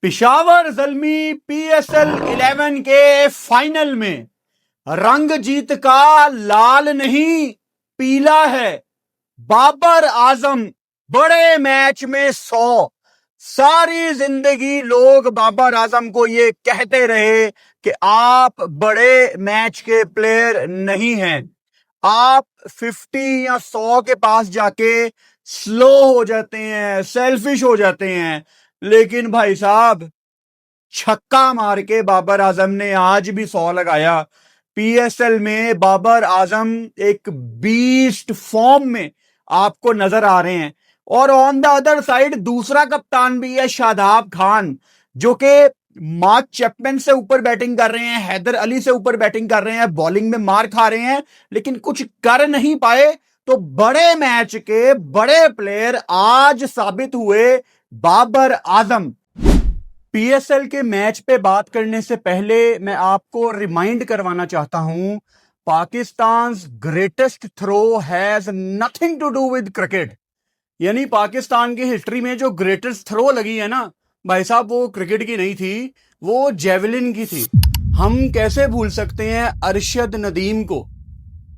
Peshawar Zalmi PSL 11 के final में रंग जीत का लाल नहीं पीला है। बाबर आजम बड़े मैच में 100। सारी जिंदगी लोग बाबर आजम को ये कहते रहे कि आप बड़े मैच के प्लेयर नहीं हैं, आप 50 या 100 के पास जाके स्लो हो जाते हैं, सेल्फिश हो जाते हैं। लेकिन भाई साहब, छक्का मार के बाबर आजम ने आज भी 100 लगाया। पीएसएल में बाबर आजम एक बीस्ट फॉर्म में आपको नजर आ रहे हैं। और ऑन द अदर साइड दूसरा कप्तान भी है शादाब खान, जो कि मार्क चैपमैन से ऊपर बैटिंग कर रहे हैं, हैदर अली से ऊपर बैटिंग कर रहे हैं, बॉलिंग में मार खा रहे हैं, लेकिन कुछ कर नहीं पाए। तो बड़े मैच के बड़े प्लेयर आज साबित हुए बाबर आजम। पीएसएल के मैच पे बात करने से पहले मैं आपको रिमाइंड करवाना चाहता हूं, Pakistan greatest throw has nothing to do with cricket. यानी पाकिस्तान की हिस्ट्री में जो ग्रेटेस्ट थ्रो लगी है ना भाई साहब, वो क्रिकेट की नहीं थी, वो जेवलिन की थी। हम कैसे भूल सकते हैं अरशद नदीम को,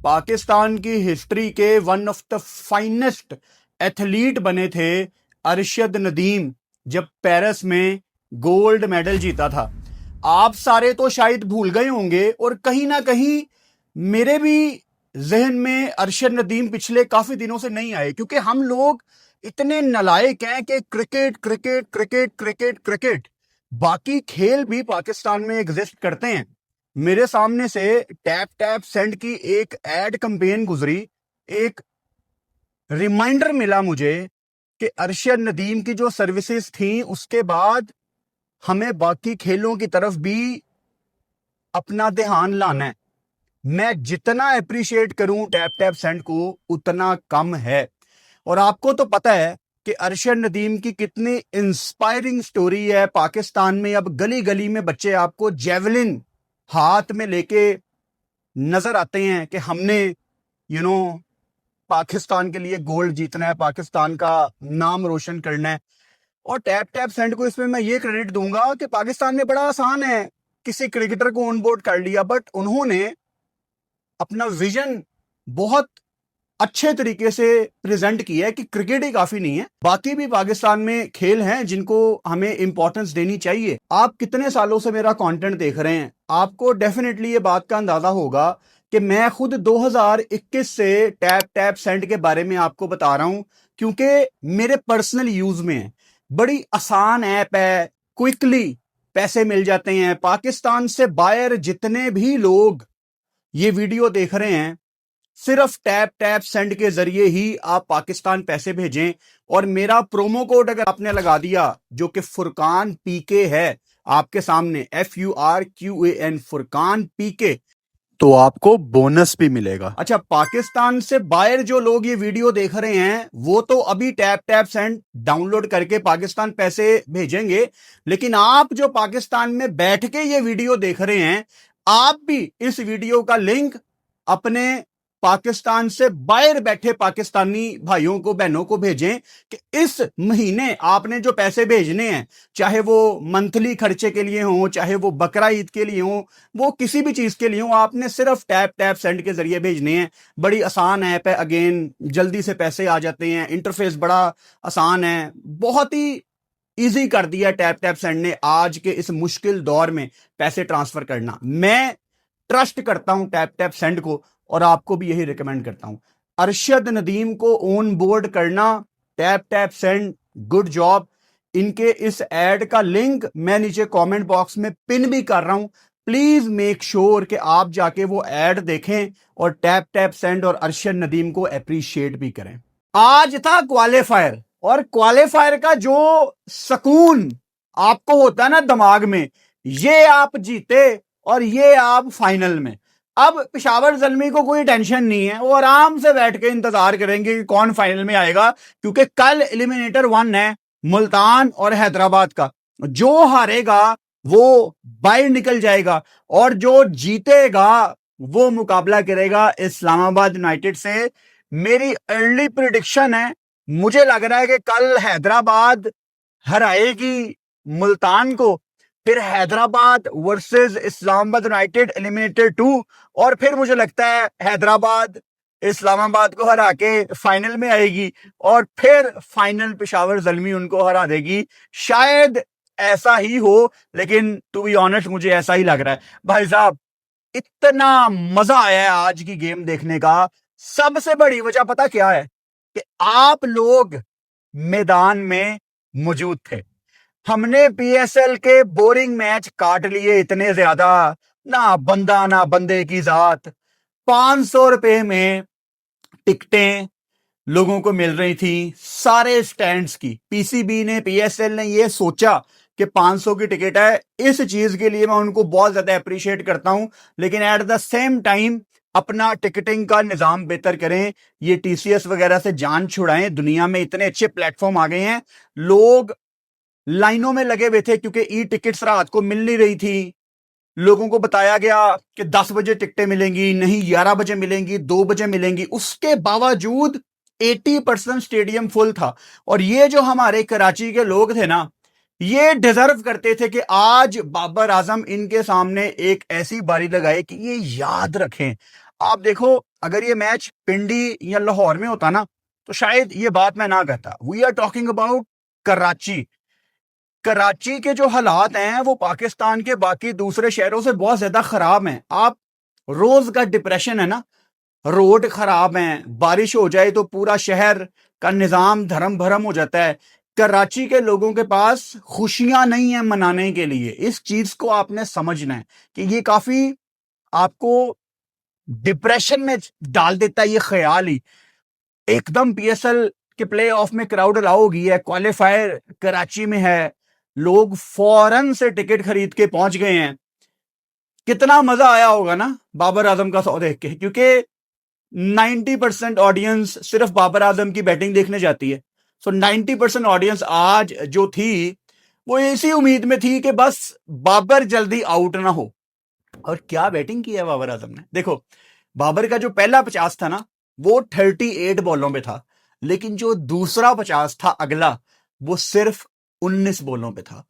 पाकिस्तान की हिस्ट्री के one of the finest athlete बने थे अरशद नदीम, जब पेरिस में गोल्ड मेडल जीता था। आप सारे तो शायद भूल गए होंगे, और कहीं ना कहीं मेरे भी जहन में अरशद नदीम पिछले काफी दिनों से नहीं आए, क्योंकि हम लोग इतने नालायक हैं कि cricket cricket cricket cricket cricket, बाकी खेल भी पाकिस्तान में एग्जिस्ट करते हैं। मेरे सामने से टैप टैप सेंड की एक एड कैंपेन गुजरी, एक रिमाइंडर मिला मुझे कि अरशद नदीम की जो सर्विसेज थी, उसके बाद हमें बाकी खेलों की तरफ भी अपना ध्यान लाना है। मैं जितना अप्रिशिएट करूं टैप टैप सेंड को, उतना कम है। और आपको तो पता है कि अरशद नदीम की कितनी इंस्पायरिंग स्टोरी है। पाकिस्तान में अब गली गली में बच्चे आपको जेवलिन हाथ में लेके नजर आते हैं कि हमने पाकिस्तान के लिए गोल्ड जीतना है, पाकिस्तान का नाम रोशन करना है। और टैप टैप सेंड को इसमें मैं ये क्रेडिट दूंगा कि पाकिस्तान में बड़ा आसान है किसी क्रिकेटर को ऑन बोर्ड कर लिया, बट उन्होंने अपना विजन बहुत अच्छे तरीके से प्रेजेंट किया है कि क्रिकेट ही काफी नहीं है, बाकी भी पाकिस्तान में खेल हैं जिनको हमें इंपॉर्टेंस देनी चाहिए। आप कितने सालों से मेरा कंटेंट देख रहे हैं, आपको डेफिनेटली ये बात का अंदाजा होगा कि मैं खुद 2021 से टैप टैप सेंड के बारे में आपको बता रहा हूं, क्योंकि मेरे पर्सनल यूज में है। बड़ी आसान ऐप है, क्विकली पैसे मिल जाते हैं। पाकिस्तान से बाहर जितने भी लोग ये वीडियो देख रहे हैं, सिर्फ टैप टैप सेंड के जरिए ही आप पाकिस्तान पैसे भेजें। और मेरा प्रोमो कोड अगर आपने लगा दिया, जो कि फुरकान पीके है आपके सामने, FURQAN फुरकान पीके, तो आपको बोनस भी मिलेगा। अच्छा, पाकिस्तान से बाहर जो लोग ये वीडियो देख रहे हैं, वो तो अभी टैप टैप सेंड डाउनलोड करके पाकिस्तान पैसे भेजेंगे, लेकिन आप जो पाकिस्तान में बैठ के ये वीडियो देख रहे हैं, आप भी इस वीडियो का लिंक अपने पाकिस्तान से बाहर बैठे पाकिस्तानी भाइयों को, बहनों को भेजें कि इस महीने आपने जो पैसे भेजने हैं, चाहे वो मंथली खर्चे के लिए हो, चाहे वो बकरा ईद के लिए हो, वो किसी भी चीज के लिए हो, आपने सिर्फ टैप टैप सेंड के जरिए भेजने हैं। बड़ी आसान ऐप है, अगेन जल्दी से पैसे आ जाते हैं, इंटरफेस बड़ा आसान है, बहुत ही इजी कर दिया टैप टैप सेंड ने आज के इस मुश्किल दौर में पैसे ट्रांसफर करना। मैं ट्रस्ट करता हूं टैप टैप सेंड को, और आपको भी यही रिकमेंड करता हूं। अरशद नदीम को ऑन बोर्ड करना, tap tap send, good job. इनके इस एड का लिंक मैं नीचे कमेंट बॉक्स में पिन भी कर रहा हूं। प्लीज मेक श्योर कि आप जाके वो एड देखें और टैप टैप सेंड और अरशद नदीम को अप्रिशिएट भी करें। आज था क्वालिफायर, और क्वालिफायर का जो सुकून आपको होता है ना दिमाग में, ये आप जीते और ये आप फाइनल में। अब पिशावर ज़ल्मी को कोई टेंशन नहीं है, वो आराम से बैठ के इंतजार करेंगे कि कौन फाइनल में आएगा, क्योंकि कल एलिमिनेटर 1 है मुल्तान और हैदराबाद का। जो हारेगा वो बाहर निकल जाएगा, और जो जीतेगा वो मुकाबला करेगा इस्लामाबाद यूनाइटेड से। मेरी अर्ली प्रिडिक्शन है, मुझे लग रहा है कि कल हैदराबाद हराएगी मुल्तान को, फिर Hyderabad versus Islamabad United eliminated 2, और फिर मुझे लगता है हैदराबाद इस्लामाबाद को हरा के फाइनल में आएगी और फिर फाइनल पेशावर ज़ल्मी उनको हरा देगी। शायद ऐसा ही हो, लेकिन टू बी ऑनेस्ट मुझे ऐसा ही लग रहा है। भाई साहब, इतना मजा आया है आज की गेम देखने का। सबसे बड़ी वजह पता क्या है? कि आप लोग मैदान में मौजूद थे। हमने पीएसएल के बोरिंग मैच काट लिए इतने ज्यादा, ना बंदा ना बंदे की जात। 500 रुपए में टिकटें लोगों को मिल रही थी सारे स्टैंड्स की। पीसीबी ने, पीएसएल ने ये सोचा कि 500 की टिकट है। इस चीज के लिए मैं उनको बहुत ज्यादा अप्रिशिएट करता हूं, लेकिन एट द सेम टाइम अपना टिकटिंग का निजाम बेहतर करें। ये टीसीएस वगैरह से जान छुड़ाएं। दुनिया में इतने अच्छे प्लेटफॉर्म आ गए हैं, लोग लाइनों में लगे हुए थे क्योंकि ई टिकट्स रात को मिल नहीं रही थी। लोगों को बताया गया कि 10 बजे टिकटें मिलेंगी, नहीं 11 बजे मिलेंगी, 2 बजे मिलेंगी। उसके बावजूद 80% स्टेडियम फुल था। और ये जो हमारे कराची के लोग थे ना, ये डिजर्व करते थे कि आज बाबर आजम इनके सामने एक ऐसी बारी लगाए कि ये याद रखें। आप देखो, अगर ये मैच पिंडी या लाहौर में होता ना, तो शायद ये बात मैं ना कहता। We are talking about Karachi. Karachi के जो हालात हैं वो पाकिस्तान के बाकी दूसरे शहरों से बहुत ज्यादा खराब हैं। आप रोज का डिप्रेशन है ना, रोड खराब हैं, बारिश हो जाए तो पूरा शहर का निजाम धर्म भरम हो जाता है। कराची के लोगों के पास खुशियां नहीं है मनाने के लिए। इस चीज को आपने समझना है कि ये काफी आपको डिप्रेशन में डाल देता है ये ख्याल ही। एकदम पीएसएल के प्ले ऑफ में क्राउड अलाउ होगी है, क्वालिफायर कराची में है, लोग फौरन से टिकट खरीद के पहुंच गए हैं। कितना मजा आया होगा ना बाबर आजम का शो देख के, क्योंकि 90% ऑडियंस सिर्फ बाबर आजम की बैटिंग देखने जाती है। सो 90% ऑडियंस आज जो थी वो इसी उम्मीद में थी कि बस बाबर जल्दी आउट ना हो। और क्या बैटिंग की है बाबर आजम ने। देखो, बाबर का जो पहला 50 था ना, वो 38 बॉलों पे था, लेकिन जो दूसरा 50 था अगला, वो सिर्फ 19 बॉलों पे था।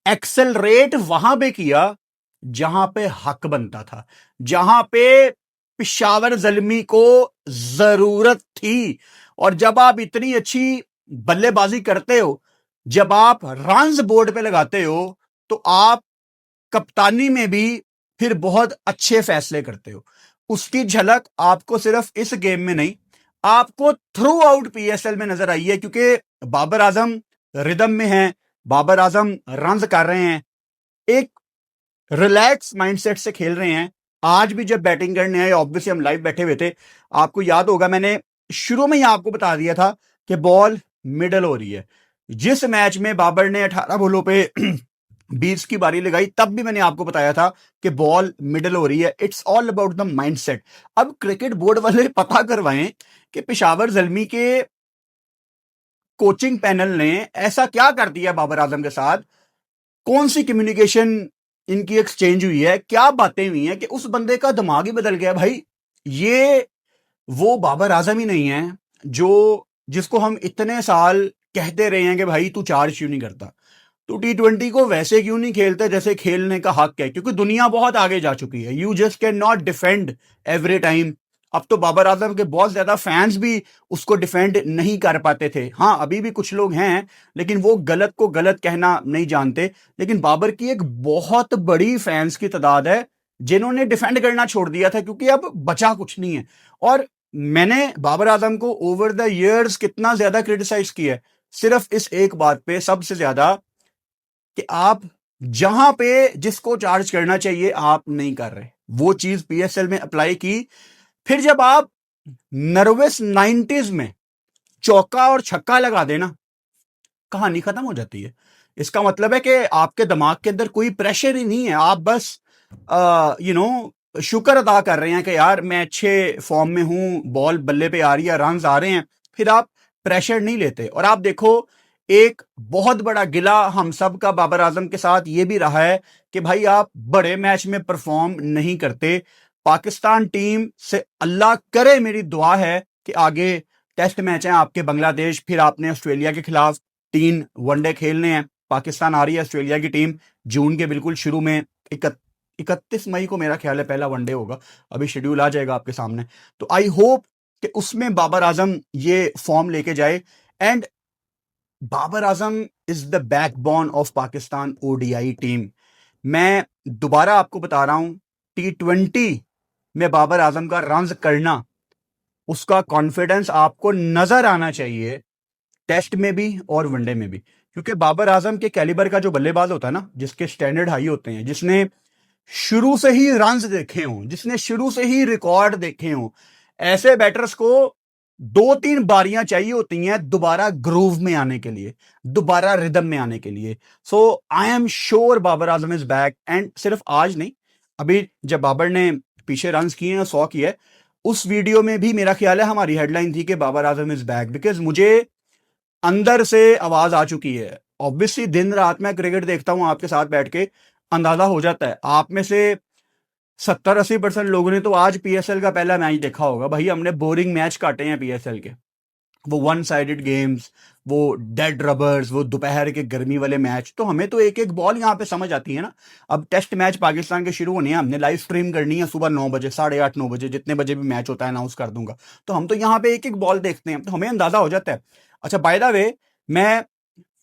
एक्सेल रेट वहां पे किया जहां पे हक बनता था, जहां पे पिशावर जल्मी को जरूरत थी। और जब आप इतनी अच्छी बल्लेबाजी करते हो, जब आप रन्स बोर्ड पे लगाते हो, तो आप कप्तानी में भी फिर बहुत अच्छे फैसले करते हो। उसकी झलक आपको सिर्फ इस गेम में नहीं, आपको थ्रू आउट पीएसएल में नजर आई है, क्योंकि बाबर आजम रिदम में है, बाबर आजम रन कर रहे हैं, एक रिलैक्स माइंडसेट से खेल रहे हैं। आज भी जब बैटिंग करने आए, ऑब्वियसली हम लाइव बैठे हुए थे, आपको याद होगा मैंने शुरू में ही आपको बता दिया था कि बॉल मिडल हो रही है। जिस मैच में बाबर ने 18 बॉलों पे 20 की बारी लगाई, तब भी मैंने आपको बताया था कि बॉल मिडल हो रही है। It's all about the mindset. अब क्रिकेट बोर्ड वाले पता करवाएं कि पेशावर जल्मी के कोचिंग पैनल ने ऐसा क्या कर दिया बाबर आजम के साथ, कौन सी कम्युनिकेशन इनकी एक्सचेंज हुई है, क्या बातें हुई हैं कि उस बंदे का दिमाग ही बदल गया। भाई, ये वो बाबर आजम ही नहीं है जो जिसको हम इतने साल कहते रहे हैं कि भाई तू चार्ज क्यों नहीं करता, तू T20 को वैसे क्यों नहीं खेलते जैसे खेलने का हक है, क्योंकि दुनिया बहुत आगे जा चुकी है। You just can not defend every time. अब तो बाबर आजम के बहुत ज्यादा फैंस भी उसको डिफेंड नहीं कर पाते थे। हाँ, अभी भी कुछ लोग हैं, लेकिन वो गलत को गलत कहना नहीं जानते। लेकिन बाबर की एक बहुत बड़ी फैंस की तादाद है जिन्होंने डिफेंड करना छोड़ दिया था, क्योंकि अब बचा कुछ नहीं है। और मैंने बाबर आजम को ओवर द इयर्स कितना ज्यादा क्रिटिसाइज किया है, सिर्फ इस एक बात पे सबसे ज्यादा, कि आप जहां पे जिसको चार्ज करना चाहिए आप नहीं कर रहे। वो चीज पीएसएल में अप्लाई की। फिर जब आप नर्वस 90s में चौका और छक्का लगा देना, कहानी खत्म हो जाती है। इसका मतलब है कि आपके दिमाग के अंदर कोई प्रेशर ही नहीं है। आप बस शुक्र अदा कर रहे हैं कि यार मैं अच्छे फॉर्म में हूं, बॉल बल्ले पे आ रही है, रन आ रहे हैं। फिर आप प्रेशर नहीं लेते। और आप देखो, एक बहुत बड़ा गिला हम सब का बाबर आजम के साथ ये भी रहा है कि भाई आप बड़े मैच में परफॉर्म नहीं करते। पाकिस्तान टीम से अल्लाह करे, मेरी दुआ है कि आगे टेस्ट मैच हैं आपके बांग्लादेश, फिर आपने ऑस्ट्रेलिया के खिलाफ 3 वनडे खेलने हैं। पाकिस्तान आ रही है ऑस्ट्रेलिया की टीम जून के बिल्कुल शुरू में, 31 मई को मेरा ख्याल है पहला वनडे होगा, अभी शेड्यूल आ जाएगा आपके सामने। तो आई होप कि उसमें बाबर आजम ये फॉर्म लेके जाए। And Babar Azam is the backbone of Pakistan ODI team. मैं दोबारा आपको बता रहा हूं, T20 में बाबर आजम का रन करना, उसका कॉन्फिडेंस आपको नजर आना चाहिए टेस्ट में भी और वनडे में भी। क्योंकि बाबर आजम के कैलिबर का जो बल्लेबाज होता है ना, जिसके स्टैंडर्ड हाई होते हैं, जिसने शुरू से ही रन्स देखे हों, जिसने शुरू से ही रिकॉर्ड देखे हों, ऐसे बैटर्स को 2-3 बारियां चाहिए होती हैं दोबारा ग्रूव में आने के लिए, दोबारा रिदम में आने के लिए। So I am sure Babar Azam is back. And सिर्फ आज नहीं, अभी जब बाबर ने पीछे रन्स किए हैं, 100 किए, उस वीडियो में भी मेरा ख्याल है हमारी हेडलाइन थी कि Babar Azam is back. Because मुझे अंदर से आवाज आ चुकी है। ऑब्वियसली दिन रात मैं क्रिकेट देखता हूं आपके साथ बैठ के, अंदाजा हो जाता है। आप में से 70-80% लोगों ने तो आज पीएसएल का पहला मैच देखा होगा। भाई हमने बोरिंग मैच काटे हैं पीएसएल के, वो वन साइडेड गेम्स, वो डेड रबर्स, वो दोपहर के गर्मी वाले मैच। तो हमें तो एक एक बॉल यहाँ पे समझ आती है ना। अब टेस्ट मैच पाकिस्तान के शुरू होने हैं, हमने लाइव स्ट्रीम करनी है सुबह 9 बजे, 8:30-9 बजे, जितने बजे भी मैच होता है अनाउंस कर दूंगा। तो हम तो यहाँ पे एक एक बॉल देखते हैं, तो हमें अंदाजा हो जाता है। अच्छा, बाय द वे, मैं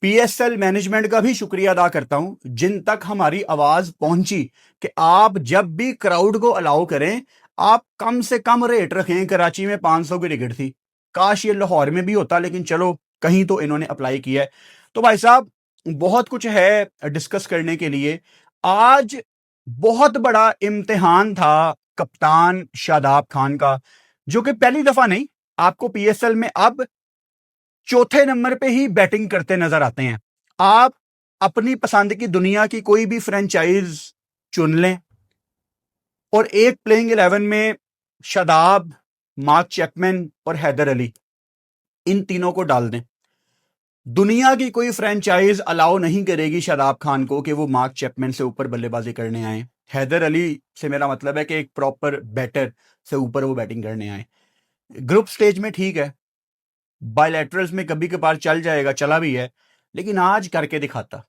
पीएसएल मैनेजमेंट का भी शुक्रिया अदा करता हूं, जिन तक हमारी आवाज पहुंची कि आप जब भी क्राउड को अलाउ करें, आप कम से कम रेट रखें। कराची में 500 की टिकट थी, काश ये लाहौर में भी होता, लेकिन चलो कहीं तो इन्होंने अप्लाई किया है। तो भाई साहब, बहुत कुछ है डिस्कस करने के लिए। आज बहुत बड़ा इम्तिहान था कप्तान शादाब खान का, जो कि पहली दफा नहीं, आपको पीएसएल में अब चौथे नंबर पे ही बैटिंग करते नजर आते हैं। आप अपनी पसंद की दुनिया की कोई भी फ्रेंचाइज चुन लें और एक प्लेइंग 11 में शादाब, मार्क चैपमैन और हैदर अली, इन तीनों को डाल दें। दुनिया की कोई फ्रेंचाइज अलाउ नहीं करेगी शादाब खान को कि वो मार्क चैपमैन से ऊपर बल्लेबाजी करने आए। हैदर अली से मेरा मतलब है कि एक प्रॉपर बैटर से ऊपर वो बैटिंग करने आए। ग्रुप स्टेज में ठीक है, बायलैटरल्स में कभी कभार चल जाएगा, चला भी है, लेकिन आज करके दिखाता।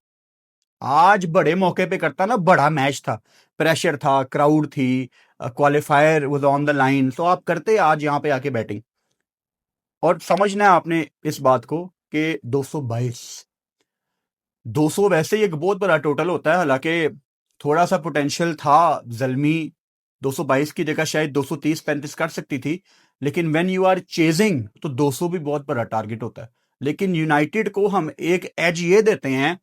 आज बड़े मौके पे करता ना, बड़ा मैच था, प्रेशर था, क्राउड थी, qualifier was on the line, तो आप करते आज यहां पे आके बैटिंग। और समझना है आपने इस बात को कि 200 वैसे ही एक बहुत बड़ा टोटल होता है। हालांकि थोड़ा सा पोटेंशियल था, जल्मी 222 की जगह शायद 230-35 कर सकती थी, लेकिन व्हेन यू आर चेजिंग तो 200 भी बहुत बड़ा टारगेट होता है। लेकिन यूनाइटेड को हम एक एज ये देते हैं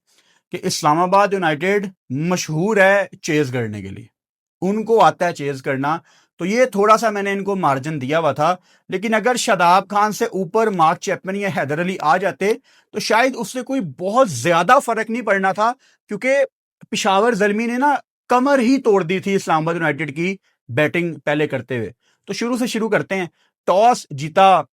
कि इस्लामाबाद यूनाइटेड मशहूर है चेज करने के लिए, उनको आता है चेज करना। तो ये थोड़ा सा मैंने इनको मार्जिन दिया हुआ था। लेकिन अगर शादाब खान से ऊपर मार्क चैपमैन या हैदर अली आ जाते तो शायद उससे कोई बहुत ज्यादा फर्क नहीं पड़ना था, क्योंकि पिशावर जल्मी ने ना कमर ही तोड़ दी थी इस्लामाबाद यूनाइटेड की बैटिंग पहले करते हुए। तो शुरू से शुरू करते हैं। टॉस जीता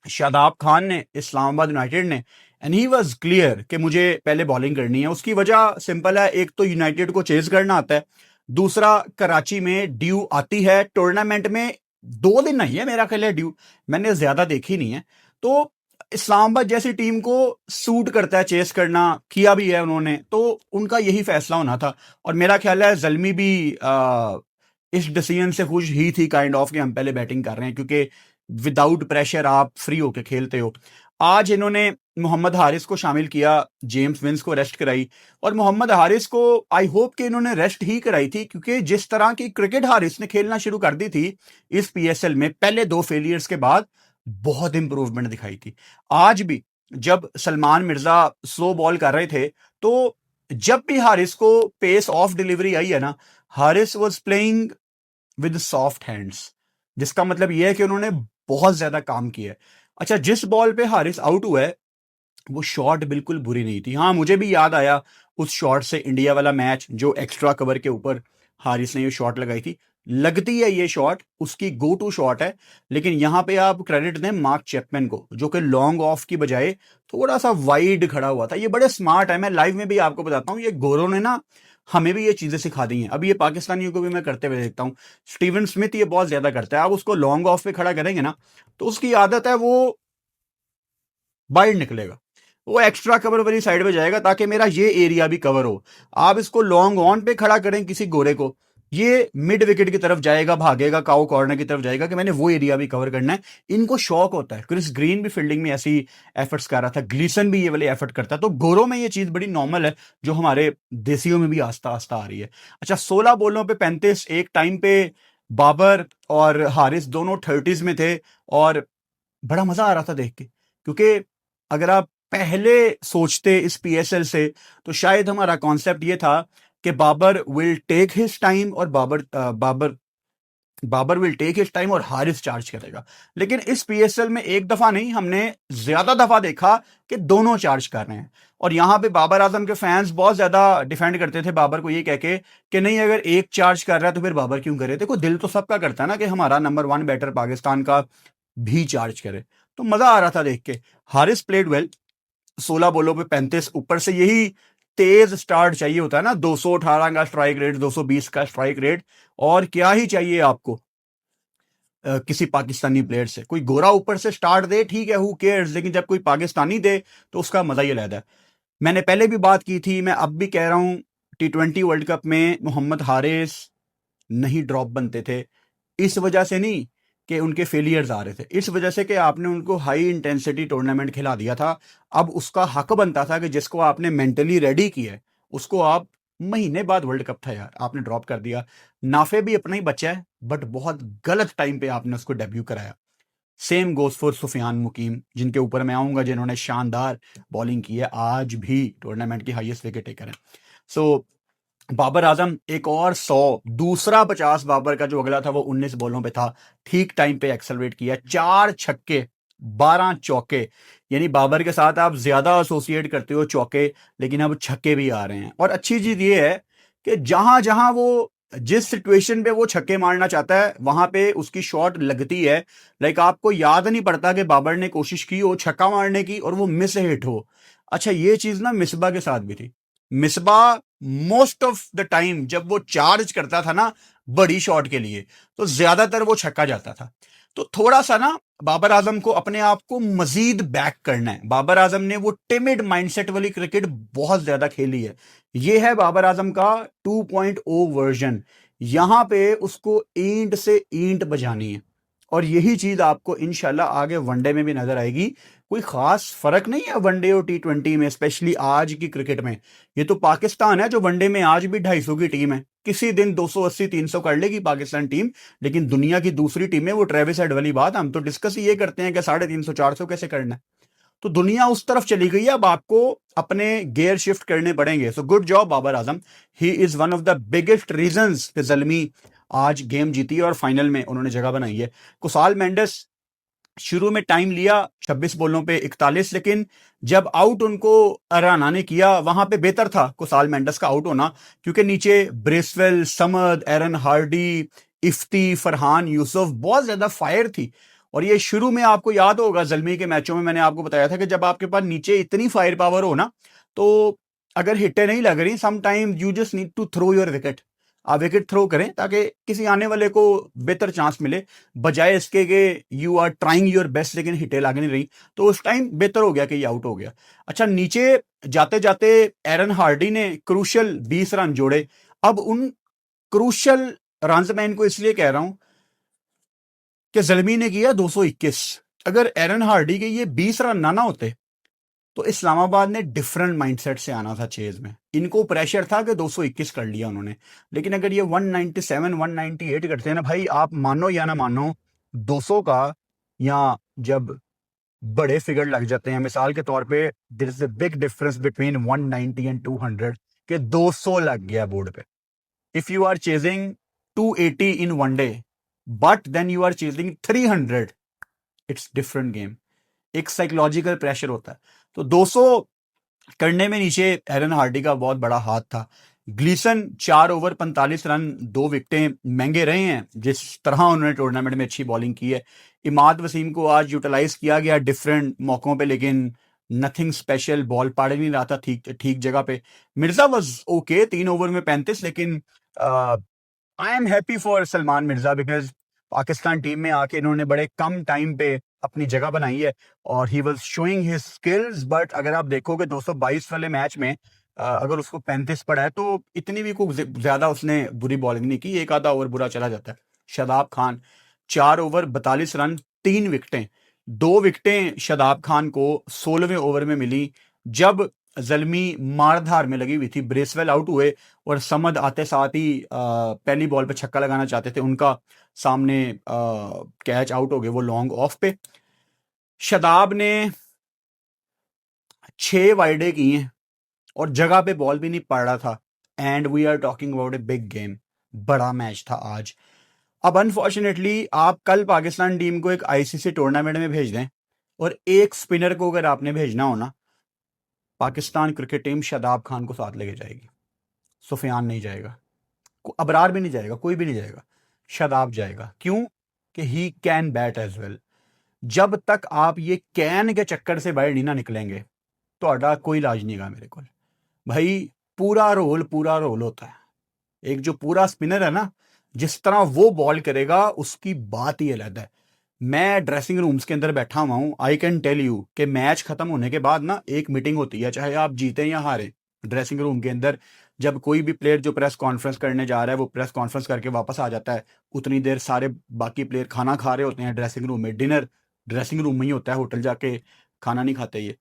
शादाब खान ने, इस्लामाबाद यूनाइटेड ने, एंड ही वाज क्लियर कि मुझे पहले बॉलिंग करनी है। उसकी वजह सिंपल है, एक तो यूनाइटेड को चेज करना आता है, दूसरा कराची में ड्यू आती है टूर्नामेंट में। 2 दिन नहीं है मेरा ख्याल है ड्यू, मैंने ज्यादा देखी नहीं है। तो इस्लामाबाद जैसी टीम को सूट करता है चेस करना, किया भी है उन्होंने, तो उनका यही फैसला होना था। और मेरा ख्याल है जल्मी भी इस डिसीजन से खुश ही थी काइंड ऑफ कि हम पहले बैटिंग कर रहे हैं, क्योंकि विदाउट प्रेशर आप फ्री होके खेलते हो। आज इन्होंने मोहम्मद हारिस को शामिल किया, जेम्स विंस को रेस्ट कराई, और मोहम्मद हारिस को आई होप कि इन्होंने रेस्ट ही कराई थी, क्योंकि जिस तरह की क्रिकेट हारिस ने खेलना शुरू कर दी थी इस पीएसएल में पहले 2 फेलियर्स के बाद, बहुत इंप्रूवमेंट दिखाई थी। आज भी जब सलमान मिर्जा स्लो बॉल कर रहे थे, तो जब भी हारिस को पेस ऑफ डिलीवरी आई है ना, Haris was playing with soft hands, जिसका मतलब यह है कि उन्होंने बहुत ज्यादा काम किया है। अच्छा, जिस बॉल पे हारिस आउट हुआ है वो शॉट बिल्कुल बुरी नहीं थी। हाँ, मुझे भी याद आया उस शॉट से इंडिया वाला मैच, जो एक्स्ट्रा कवर के ऊपर हारिस ने ये शॉट लगाई थी। लगती है ये शॉट उसकी गो टू शॉट है, लेकिन यहां पे आप क्रेडिट दें मार्क चैपमैन को, जो कि लॉन्ग ऑफ की बजाय थोड़ा सा वाइड खड़ा हुआ था। ये बड़े स्मार्ट है, मैं लाइव में भी आपको बताता हूँ, ये गोरों ने ना हमें भी ये चीजें सिखा दी हैं। अब ये पाकिस्तानियों को भी मैं करते हुए देखता हूँ। स्टीवन स्मिथ ये बहुत ज्यादा करता है, आप उसको लॉन्ग ऑफ पे खड़ा करेंगे ना तो उसकी आदत है वो वाइड निकलेगा। वो एक्स्ट्रा कवर वाली साइड पे जाएगा ताकि मेरा ये एरिया भी कवर हो। आप इसको लॉन्ग ऑन पे खड़ा करें किसी गोरे को, ये मिड विकेट की तरफ जाएगा, भागेगा, काउ कॉर्नर की तरफ जाएगा कि मैंने वो एरिया भी कवर करना है। इनको शौक होता है। क्रिस ग्रीन भी फील्डिंग में ऐसी एफर्ट्स कर रहा था, ग्लीसन भी ये वाले एफर्ट करता है, तो गोरों में ये चीज बड़ी नॉर्मल है जो हमारे देसियों में भी आस्ता आस्ता आ रही है। अच्छा, 16 बॉलों पे 35, एक टाइम पे बाबर और हारिस दोनों 30s में थे और बड़ा मजा आ रहा था देख के, क्योंकि अगर आप पहले सोचते इस पीएसएल से तो शायद हमारा कॉन्सेप्ट ये था कि Babar will take his time और Babar will take his time और हारिस चार्ज करेगा। लेकिन इस पीएसएल में एक दफा नहीं, हमने ज्यादा दफा देखा कि दोनों चार्ज कर रहे हैं। और यहां पे बाबर आजम के फैंस बहुत ज्यादा डिफेंड करते थे बाबर को, ये कह के कि नहीं, अगर एक चार्ज कर रहा है तो फिर बाबर क्यों करे। देखो, दिल तो सबका करता है ना कि हमारा नंबर 1 बैटर पाकिस्तान का भी चार्ज करे। तो मजा आ रहा था देख के। हारिस प्लेड वेल, 16 बॉलों पे 35, ऊपर से यही तेज स्टार्ट चाहिए होता है ना, 218 का स्ट्राइक रेट, 220 का स्ट्राइक रेट, और क्या ही चाहिए आपको किसी पाकिस्तानी प्लेयर से। कोई गोरा ऊपर से स्टार्ट दे ठीक है, हु केयर्स, लेकिन जब कोई पाकिस्तानी दे तो उसका मजा ही अलग है। मैंने पहले भी बात की थी, मैं अब भी कह रहा हूं, T20 वर्ल्ड कप में मोहम्मद हारिस नहीं ड्रॉप बनते थे, इस वजह से नहीं कि उनके फेलियर्स आ रहे थे, इस वजह से कि आपने उनको हाई इंटेंसिटी टूर्नामेंट खिला दिया था। अब उसका हक बनता था कि जिसको आपने मेंटली रेडी किया है उसको आप, महीने बाद वर्ल्ड कप था यार, आपने ड्रॉप कर दिया। नाफे भी अपना ही बच्चा है, बट बहुत गलत टाइम पे आपने उसको डेब्यू कराया। सेम गोस फॉर सुफियान मुकीम, जिनके ऊपर मैं आऊंगा, जिन्होंने शानदार बॉलिंग की है, आज भी टूर्नामेंट की हाईएस्ट विकेट टेकर है। सो बाबर आजम एक और 100, दूसरा 50 बाबर का जो अगला था वो 19 बॉलों पे था, ठीक टाइम पे एक्सेलरेट किया, 4 छक्के 12 चौके। यानी बाबर के साथ आप ज्यादा एसोसिएट करते हो चौके, लेकिन अब छक्के भी आ रहे हैं। और अच्छी चीज ये है कि जहां जहां वो, जिस सिचुएशन पे वो छक्के मारना चाहता है वहां पे उसकी शॉट लगती है। लाइक आपको याद नहीं पड़ता कि बाबर ने कोशिश की हो छक्का मारने की और वो मिस हिट हो। अच्छा, ये चीज ना मिसबा के साथ भी थी। Misbah most of the time जब वो चार्ज करता था ना बड़ी शॉट के लिए, तो ज्यादातर वो छक्का जाता था। तो थोड़ा सा ना बाबर आजम को अपने आप को मजीद बैक करना है। बाबर आजम ने वो टिमिड माइंडसेट वाली क्रिकेट बहुत ज्यादा खेली है। ये है बाबर आजम का 2.0 वर्जन। यहां पे उसको ईंट से ईंट बजानी है, और यही चीज आपको इंशाल्लाह आगे वनडे में भी नजर आएगी। कोई खास फर्क नहीं है वनडे और T20 में, स्पेशली आज की क्रिकेट में। ये तो पाकिस्तान है जो वनडे में आज भी 250 की टीम है, किसी दिन 280 300 कर लेगी पाकिस्तान टीम। लेकिन दुनिया की दूसरी टीमें, वो ट्रेविस हेड वाली बात, हम तो डिस्कस ही ये करते हैं कि 350 400 कैसे करना है। तो दुनिया उस तरफ चली गई है, अब आपको अपने गियर शिफ्ट करने पड़ेंगे। So good job Babar Azam, he is one of the biggest reasons कि जल्मी आज गेम जीती है और फाइनल में उन्होंने जगह बनाई है। कुसाल मेंडिस शुरू में टाइम लिया 26 बॉलों पे 41, लेकिन जब आउट उनको राना ने किया वहां पे बेहतर था कुसाल मेंडिस का आउट होना, क्योंकि नीचे ब्रेसवेल, समद, एरन हार्डी, इफ्ती, फरहान यूसुफ, बहुत ज्यादा फायर थी। और ये शुरू में आपको याद होगा जल्मी के मैचों में मैंने आपको बताया था कि जब आपके पास नीचे इतनी फायर पावर हो ना, तो अगर हिटें नहीं लग रही, some time you just need to throw your wicket. आप विकेट थ्रो करें ताकि किसी आने वाले को बेहतर चांस मिले, बजाय इसके कि you are trying your best लेकिन हिटें लग नहीं रही। तो उस टाइम बेहतर हो गया कि ये आउट हो गया। अच्छा, नीचे जाते जाते एरन हार्डी ने क्रूशल 20 रन जोड़े। अब उन क्रूशल रन मैं इनको इसलिए कह रहा हूं कि जल्मी ने किया 221। अगर एरन हार्डी के ये 20 रन ना होते तो इस्लामाबाद ने डिफरेंट माइंडसेट से आना था चेज में। इनको प्रेशर था कि 221 कर लिया उन्होंने, लेकिन अगर ये 197 198 करते हैं ना भाई, आप मानो या ना मानो, 200 का, या जब बड़े फिगर लग जाते हैं, मिसाल के तौर पे there is a big difference between 190 and 200, के 200 लग गया बोर्ड पे। If you are chasing 280 in one day but then you are chasing 300, it's different game. एक साइकोलॉजिकल प्रेशर होता है। तो 200 करने में नीचे एरन हार्डी का बहुत बड़ा हाथ था। ग्लीसन 4 ओवर 45 रन 2 विकेटें महंगे रहे हैं, जिस तरह उन्होंने टूर्नामेंट में अच्छी बॉलिंग की है। इमाद वसीम को आज यूटिलाइज किया गया डिफरेंट मौकों पे, लेकिन नथिंग स्पेशल, बॉल पड़ नहीं रहा था ठीक ठीक जगह पे। मिर्जा वाज ओके 3 ओवर में 35, लेकिन I am happy for Salman Mirza because Pakistan team में आके इन्होंने बड़े कम टाइम पे अपनी जगह बनाई है और he was showing his skills. But अगर आप देखोगे 222 वाले मैच में अगर उसको 35 पड़ा है तो इतनी भी कोई ज्यादा उसने बुरी बॉलिंग नहीं की, एक आधा ओवर बुरा चला जाता है। शादाब खान 4 ओवर 42 रन 3 विकेटें, 2 विकेटें शादाब खान को 16वें ओवर में मिली जब जलमी मारधार में लगी हुई थी। ब्रेसवेल आउट हुए और समद आते साथ ही पहली बॉल पे छक्का लगाना चाहते थे, उनका सामने कैच आउट हो गए वो लॉन्ग ऑफ पे। शादाब ने 6 वाइडे किए हैं और जगह पे बॉल भी नहीं पड़ रहा था। And we are talking about a big game, बड़ा मैच था आज। अब अनफॉर्चुनेटली आप कल पाकिस्तान टीम को एक आईसीसी टूर्नामेंट में भेज दें और एक स्पिनर को अगर आपने भेजना हो ना, पाकिस्तान क्रिकेट टीम शादाब खान को साथ लेके जाएगी। सुफियान नहीं जाएगा, अबरार भी नहीं जाएगा, कोई भी नहीं जाएगा, शादाब जाएगा। क्यों? कि he can bat as well. जब तक आप ये कैन के चक्कर से बाहर नहीं ना निकलेंगे तो कोई इलाज नहीं गा मेरे को भाई। पूरा रोल होता है। एक जो पूरा स्पिनर है ना, जिस तरह वो बॉल करेगा उसकी बात ही अलग है। मैं ड्रेसिंग रूम्स के अंदर बैठा हुआ हूं, आई कैन टेल यू कि मैच खत्म होने के बाद ना एक मीटिंग होती है, चाहे आप जीते या हारे। ड्रेसिंग रूम के अंदर जब कोई भी प्लेयर जो प्रेस कॉन्फ्रेंस करने जा रहा है वो प्रेस कॉन्फ्रेंस करके वापस आ जाता है, उतनी देर सारे बाकी प्लेयर खाना खा रहे होते हैं ड्रेसिंग रूम में। डिनर ड्रेसिंग रूम में ही होता है, होटल जाके खाना नहीं खाते ये।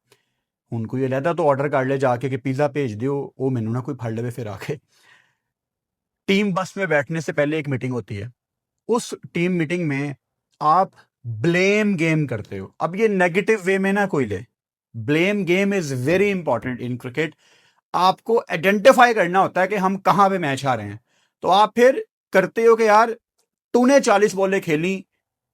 उनको ये रहता तो ऑर्डर कर ले जाके कि पिज्जा भेज दियो, वो मैनू ना कोई फड़ ले फिर आके। टीम बस में बैठने से पहले एक मीटिंग होती है, उस टीम मीटिंग में आप ब्लेम गेम करते हो। अब ये नेगेटिव वे में ना कोई ले, blame game is very important in cricket. आपको आइडेंटिफाई करना होता है कि हम कहां पे मैच हारे हैं, तो आप फिर करते हो कि यार तूने 40 बॉलें खेली,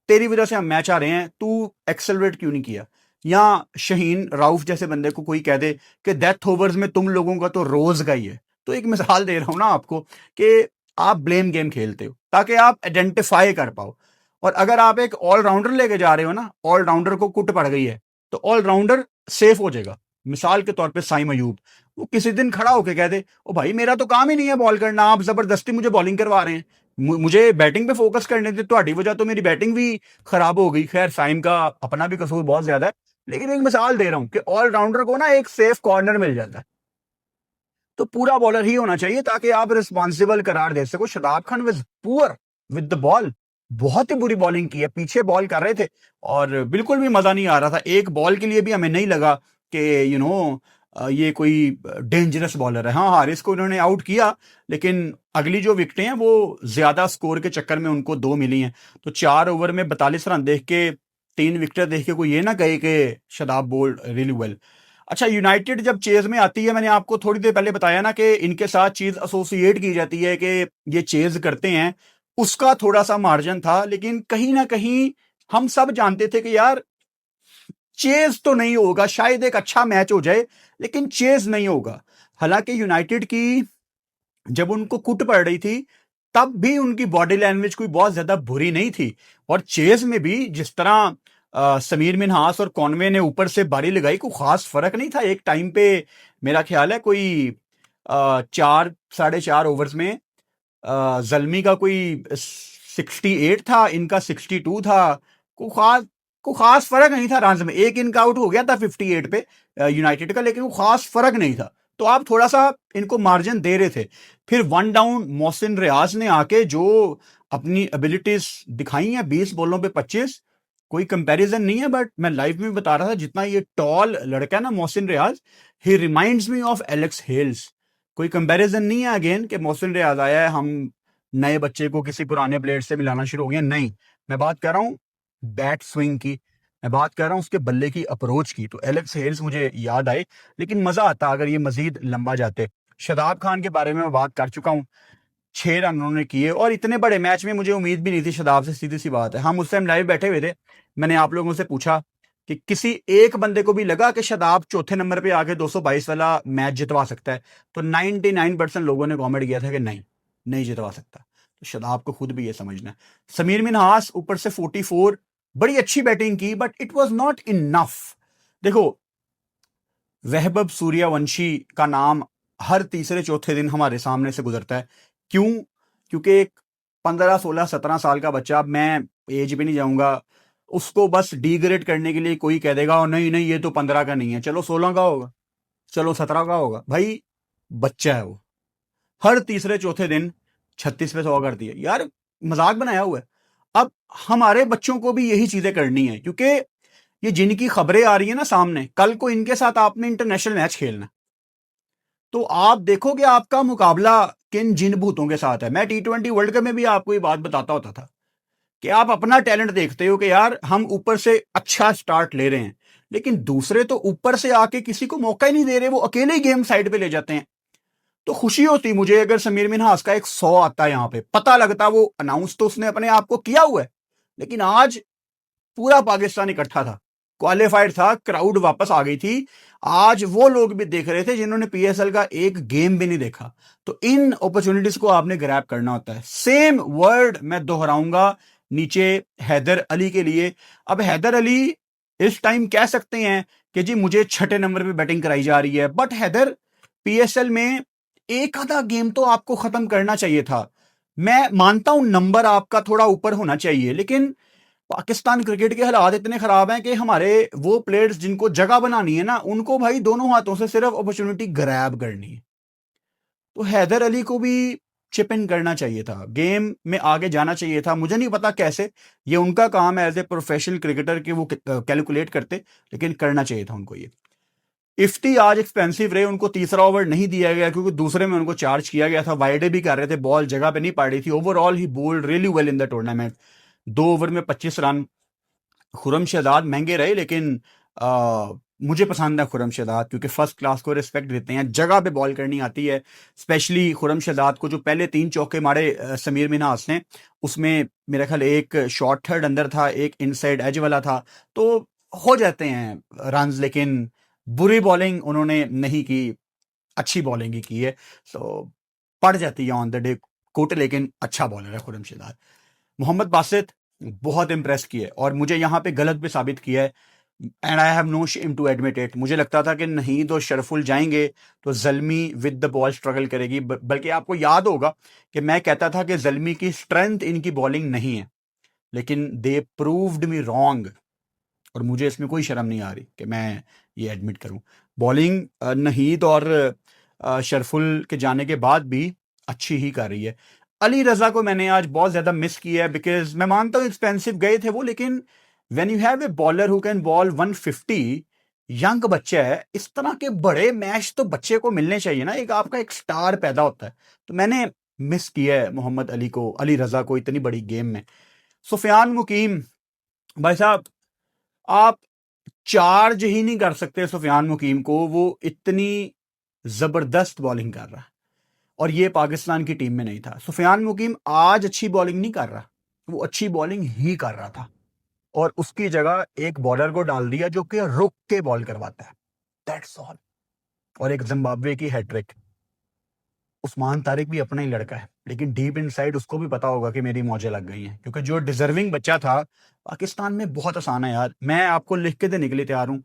तेरी वजह से हम मैच आ रहे हैं, तू एक्सेलरेट क्यों नहीं किया। या शहीन राउफ जैसे बंदे को कोई कह दे कि डेथ ओवर्स में तुम लोगों का तो रोज का ही है, तो एक मिसाल दे रहा हूं ना आपको कि आप ब्लेम गेम खेलते हो ताकि आप आइडेंटिफाई कर पाओ। और अगर आप एक ऑलराउंडर लेके जा रहे हो ना, ऑलराउंडर को कुट पड़ गई है तो ऑलराउंडर सेफ हो जाएगा। मिसाल के तौर पे साइम अयूब, वो किसी दिन खड़ा होके कह दे ओ भाई मेरा तो काम ही नहीं है बॉल करना, आप जबरदस्ती मुझे बॉलिंग करवा रहे हैं, मुझे बैटिंग पे फोकस करने थे, तो वजह तो मेरी बैटिंग भी खराब हो गई। खैर साइम का अपना भी कसूर बहुत ज्यादा है, लेकिन एक मिसाल दे रहा हूं कि ऑलराउंडर को ना एक सेफ कॉर्नर मिल जाता है। तो पूरा बॉलर ही होना चाहिए ताकि आप रिस्पॉन्सिबल करार दे सको। Shadab Khan was poor with the ball, बहुत ही बुरी बॉलिंग की है, पीछे बॉल कर रहे थे और बिल्कुल भी मजा नहीं आ रहा था। एक बॉल के लिए भी हमें नहीं लगा कि ये कोई डेंजरस बॉलर है। हाँ, हारिस को उन्होंने आउट किया, लेकिन अगली जो विकेटें हैं वो ज्यादा स्कोर के चक्कर में उनको 2 मिली हैं। तो 4 ओवर में 42 रन देख के, 3 विकेट देख के कोई ये ना कहे कि शादाब बोल्ड रियली वेल। अच्छा, यूनाइटेड जब चेज में आती है, मैंने आपको थोड़ी देर पहले बताया ना कि इनके साथ चीज एसोसिएट की जाती है कि ये चेज करते हैं, उसका थोड़ा सा मार्जिन था। लेकिन कहीं ना कहीं हम सब जानते थे कि यार चेज तो नहीं होगा, शायद एक अच्छा मैच हो जाए लेकिन चेज नहीं होगा। हालांकि यूनाइटेड की जब उनको कुट पड़ रही थी तब भी उनकी बॉडी लैंग्वेज कोई बहुत ज्यादा बुरी नहीं थी। और चेज में भी जिस तरह समीर मिन्हास और कॉनवे ने ऊपर से बारी लगाई, कोई खास फर्क नहीं था। एक टाइम पे मेरा ख्याल है कोई 4 साढ़े 4 ओवर्स में जल्मी का कोई 68 था, इनका 62 था। को खास फर्क नहीं था रन में। एक इनका आउट हो गया था 58 पे यूनाइटेड का, लेकिन वो खास फर्क नहीं था। तो आप थोड़ा सा इनको मार्जिन दे रहे थे। फिर 1 डाउन मोहसिन रियाज ने आके जो अपनी एबिलिटीज दिखाई हैं, 20 बॉलों पे 25, कोई कंपैरिजन नहीं है। बट मैं लाइव में बता रहा था, जितना ये टॉल लड़का है ना Mohsin Riaz, he reminds me of Alex Hales. कोई कंपैरिजन नहीं है अगेन कि मोहसिन रियाज आया है, हम नए बच्चे को किसी पुराने प्लेयर से मिलाना शुरू हो गया, नहीं। मैं बात कर रहा हूँ बैट स्विंग की, मैं बात कर रहा हूँ उसके बल्ले की अप्रोच की। तो एलेक्स हेल्स मुझे याद आए, लेकिन मजा आता अगर ये मजीद लंबा जाते। शादाब खान के बारे में मैं बात कर चुका हूँ, 6 रन उन्होंने किए और इतने बड़े मैच में मुझे उम्मीद भी नहीं थी शादाब से, सीधी सी बात है। हम उस टाइम लाइव बैठे हुए थे, मैंने आप लोगों से पूछा कि किसी एक बंदे को भी लगा कि शादाब चौथे नंबर पे आके 222 वाला मैच जितवा सकता है, तो 99% लोगों ने कमेंट किया था कि नहीं, नहीं जितवा सकता। तो शादाब को खुद भी ये समझना है। समीर मिन्हास ऊपर से 44, बड़ी अच्छी बैटिंग की, but it was not enough. देखो, वहबब सूर्यवंशी का नाम हर तीसरे चौथे दिन हमारे सामने से गुजरता है। क्यों? क्योंकि एक 15 16 17 साल का बच्चा, मैं एज पे नहीं जाऊंगा, उसको बस डिग्रेड करने के लिए कोई कह देगा और नहीं नहीं ये तो 15 का नहीं है, चलो 16 का होगा, चलो 17 का होगा। भाई बच्चा है वो, हर तीसरे चौथे दिन 36 पे 100 करती है यार, मजाक बनाया हुआ है। अब हमारे बच्चों को भी यही चीजें करनी है, क्योंकि ये जिनकी खबरें आ रही है ना सामने, कल को इनके साथ आपने इंटरनेशनल मैच खेलना, तो आप देखोगे आपका मुकाबला किन जिन भूतों के साथ है। मैं T20 वर्ल्ड कप में भी आपको ये बात बताता होता था कि आप अपना टैलेंट देखते हो कि यार हम ऊपर से अच्छा स्टार्ट ले रहे हैं, लेकिन दूसरे तो ऊपर से आके किसी को मौका ही नहीं दे रहे, वो अकेले ही गेम साइड पे ले जाते हैं। तो खुशी होती मुझे अगर समीर मिन्हास का एक 100 आता है, यहां पे पता लगता वो अनाउंस तो उसने अपने आप को किया हुआ है, लेकिन आज पूरा पाकिस्तान इकट्ठा था, क्वालिफाइड था, क्राउड वापस आ गई थी। आज वो लोग भी देख रहे थे जिन्होंने पीएसएल का एक गेम भी नहीं देखा। तो इन अपॉर्चुनिटीज को आपने ग्रैब करना होता है। सेम वर्ड मैं दोहराऊंगा नीचे हैदर अली के लिए। अब हैदर अली इस टाइम कह सकते हैं कि जी मुझे छठे नंबर पे बैटिंग कराई जा रही है, बट हैदर पीएसएल में एक आधा गेम तो आपको खत्म करना चाहिए था। मैं मानता हूं नंबर आपका थोड़ा ऊपर होना चाहिए, लेकिन पाकिस्तान क्रिकेट के हालात इतने खराब हैं कि हमारे वो प्लेयर्स जिनको जगह बनानी है ना, उनको भाई दोनों हाथों से सिर्फ अपॉर्चुनिटी ग्रैब करनी है। तो हैदर अली को भी चिप इन करना चाहिए था, गेम में आगे जाना चाहिए था। मुझे नहीं पता कैसे, ये उनका काम है एज ए प्रोफेशनल क्रिकेटर कि वो कैलकुलेट करते, लेकिन करना चाहिए था उनको ये। इफ्ती आज एक्सपेंसिव रहे, उनको तीसरा ओवर नहीं दिया गया क्योंकि दूसरे में उनको चार्ज किया गया था, वाइडे भी कर रहे थे, बॉल जगह पे नहीं पड़ रही थी। Overall he bowled really well in the tournament. 2 over में 25 रन। खुरम शहजाद महंगे रहे, लेकिन मुझे पसंद है खुरम शहजाद, क्योंकि फर्स्ट क्लास को रिस्पेक्ट देते हैं, जगह पे बॉल करनी आती है। स्पेशली खुरम शहजाद को जो पहले 3 चौके मारे समीर मिन्हास ने, उसमें मेरा ख्याल एक शॉर्ट थर्ड अंदर था, एक इनसाइड एज वाला था, तो हो जाते हैं रन, लेकिन बुरी बॉलिंग उन्होंने नहीं की, अच्छी बॉलिंग ही की है, तो पड़ जाती है ऑन द डे कोट, लेकिन अच्छा बॉलर है खुरम शहजाद। मोहम्मद बासित बहुत इंप्रेस किया है और मुझे यहाँ पे गलत भी साबित किया है, and I have no shame to admit it. मुझे लगता था कि नहीं तो शरफुल जाएंगे तो Zalmi with the ball struggle करेगी, बल्कि आपको याद होगा कि मैं कहता था कि जल्मी की स्ट्रेंथ इनकी बॉलिंग नहीं है, लेकिन दे प्रूव्ड मी रॉन्ग, और मुझे इसमें कोई शर्म नहीं आ रही कि मैं ये एडमिट करूं। बॉलिंग नहीद और शरफुल के जाने के बाद भी अच्छी ही कर रही है। अली रजा को मैंने आज बहुत ज्यादा मिस किया है, बिकॉज मैं मानता हूं एक्सपेंसिव गए थे वो, लेकिन when you have a bowler who can ball 150, young बच्चा है, इस तरह के बड़े मैच तो बच्चे को मिलने चाहिए ना, एक आपका एक स्टार पैदा होता है। तो मैंने मिस किया है मोहम्मद अली को, अली रजा को इतनी बड़ी गेम में। सुफियान मुकीम भाई साहब, आप चार्ज ही नहीं कर सकते सुफियान मुकीम को, वो इतनी जबरदस्त बॉलिंग कर रहा है, और ये पाकिस्तान की टीम में नहीं था। सुफियान मुकीम आज अच्छी बॉलिंग नहीं कर रहा, वो अच्छी बॉलिंग ही कर रहा था, और उसकी जगह एक बॉलर को डाल दिया जो कि रुक के बॉल करवाता है, दैट्स ऑल। और एक जिम्बाब्वे की हैट्रिक। उस्मान तारिक भी अपना ही लड़का है, लेकिन डीप इनसाइड उसको भी पता होगा कि मेरी मौजें लग गई हैं, क्योंकि जो डिजर्विंग बच्चा था, पाकिस्तान में बहुत आसान है यार, मैं आपको लिख के देने के लिए तैयार हूं।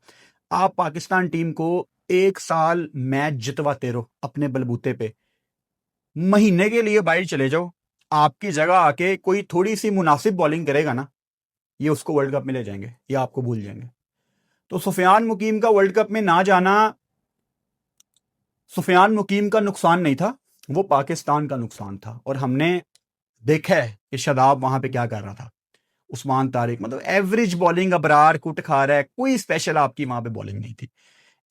आप पाकिस्तान टीम को 1 साल मैच जितवाते रहो अपने बलबूते पे, महीने के लिए बाहर चले जाओ, आपकी जगह आके कोई थोड़ी सी मुनासिब बॉलिंग करेगा ना, ये उसको वर्ल्ड कप में ले जाएंगे या आपको भूल जाएंगे। तो सुफियान मुकीम का वर्ल्ड कप में ना जाना सुफियान मुकीम का नुकसान नहीं था, वो पाकिस्तान का नुकसान था। और हमने देखा है कि शादाब वहां पे क्या कर रहा था। उस्मान तारिक मतलब एवरेज बॉलिंग, अबरार कुट खा रहा है, कोई स्पेशल आपकी वहां पे बॉलिंग नहीं थी।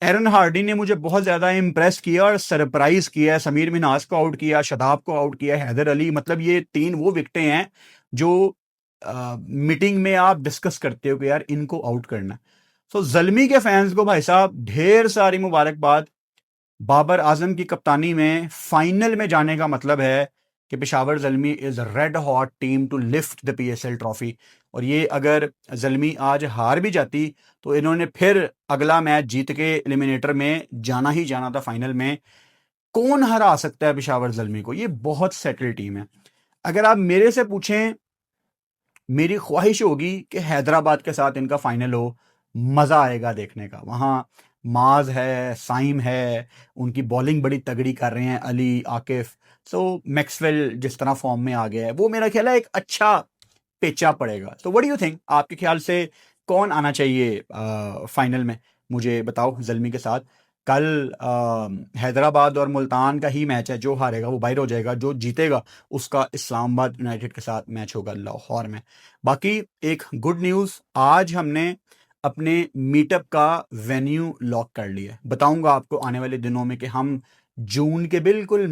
एरन हार्डी ने मुझे बहुत ज्यादा इंप्रेस किया और सरप्राइज किया, समीर मिन्हास को आउट किया, शादाब को आउट किया, हैदर अली, मतलब ये 3 वो विकेटें हैं जो मीटिंग में आप डिस्कस करते हो कि यार इनको आउट करना। सो जल्मी के फैंस को भाई साहब ढेर सारी मुबारकबाद। बाबर आजम की कप्तानी में फाइनल में जाने का मतलब है कि Peshawar Zalmi is red hot team to lift the PSL trophy. और ये अगर जल्मी आज हार भी जाती तो इन्होंने फिर अगला मैच जीत के एलिमिनेटर में जाना ही जाना था फाइनल में। कौन हरा सकता है पेशावर जल्मी को, ये बहुत सेटल टीम है। अगर आप मेरे से पूछें, मेरी ख्वाहिश होगी कि हैदराबाद के साथ इनका फाइनल हो, मजा आएगा देखने का। वहां माज है, साइम है, उनकी बॉलिंग बड़ी तगड़ी कर रहे हैं, अली, आकिफ, सो मैक्सवेल जिस तरह फॉर्म में आ गया है, वो मेरा ख्याल है एक अच्छा पेचा पड़ेगा। तो व्हाट डू यू थिंक, आपके ख्याल से कौन आना चाहिए फाइनल में? मुझे बताओ ज़ल्मी के साथ। कल हैदराबाद और मुल्तान का ही मैच है, जो हारेगा वो बाहर हो जाएगा, जो जीतेगा उसका इस्लामाबाद यूनाइटेड के साथ मैच होगा लाहौर में। बाकी एक गुड न्यूज़, आज हमने अपने मीटअप का वेन्यू लॉक कर लिया है। बताऊंगा आपको आने वाले दिनों में कि हम जून के बिल्कुल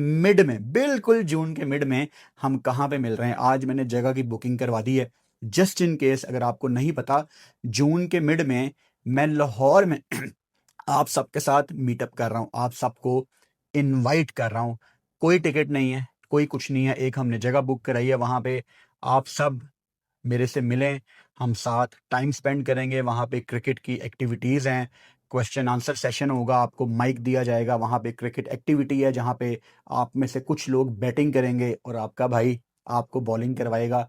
जून के मिड में हम कहाँ पे मिल रहे हैं। आज मैंने जगह की बुकिंग करवा दी है, जस्ट इन केस अगर आपको नहीं पता, जून के मिड में मैं लाहौर में आप सबके साथ मीटअप कर रहा हूँ, आप सबको इनवाइट कर रहा हूँ। कोई टिकट नहीं है, कोई कुछ नहीं है, एक हमने जगह बुक कराई है, वहाँ पे आप सब मेरे से मिलें, हम साथ टाइम स्पेंड करेंगे। वहाँ पे क्रिकेट की एक्टिविटीज़ हैं, क्वेश्चन आंसर सेशन होगा, आपको माइक दिया जाएगा, वहाँ पे क्रिकेट एक्टिविटी है जहाँ पे आप में से कुछ लोग बैटिंग करेंगे और आपका भाई आपको बॉलिंग करवाएगा।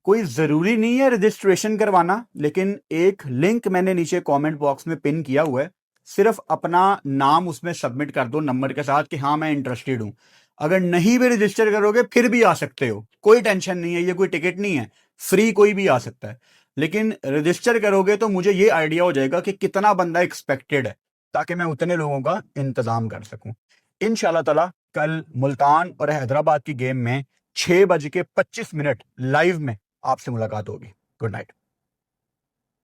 कोई ज़रूरी नहीं है रजिस्ट्रेशन करवाना, लेकिन एक लिंक मैंने नीचे कमेंट बॉक्स में पिन किया हुआ है, सिर्फ अपना नाम उसमें सबमिट कर दो नंबर के साथ कि हाँ मैं इंटरेस्टेड हूँ। अगर नहीं भी रजिस्टर करोगे फिर भी आ सकते हो, कोई टेंशन नहीं है, ये कोई टिकट नहीं है, फ्री कोई भी आ सकता है। लेकिन रजिस्टर करोगे तो मुझे ये आइडिया हो जाएगा कि कितना बंदा एक्सपेक्टेड है, ताकि मैं उतने लोगों का इंतजाम कर सकूं। इंशाल्लाह ताला कल मुल्तान और हैदराबाद की गेम में 6:25 लाइव में आपसे मुलाकात होगी। Good night.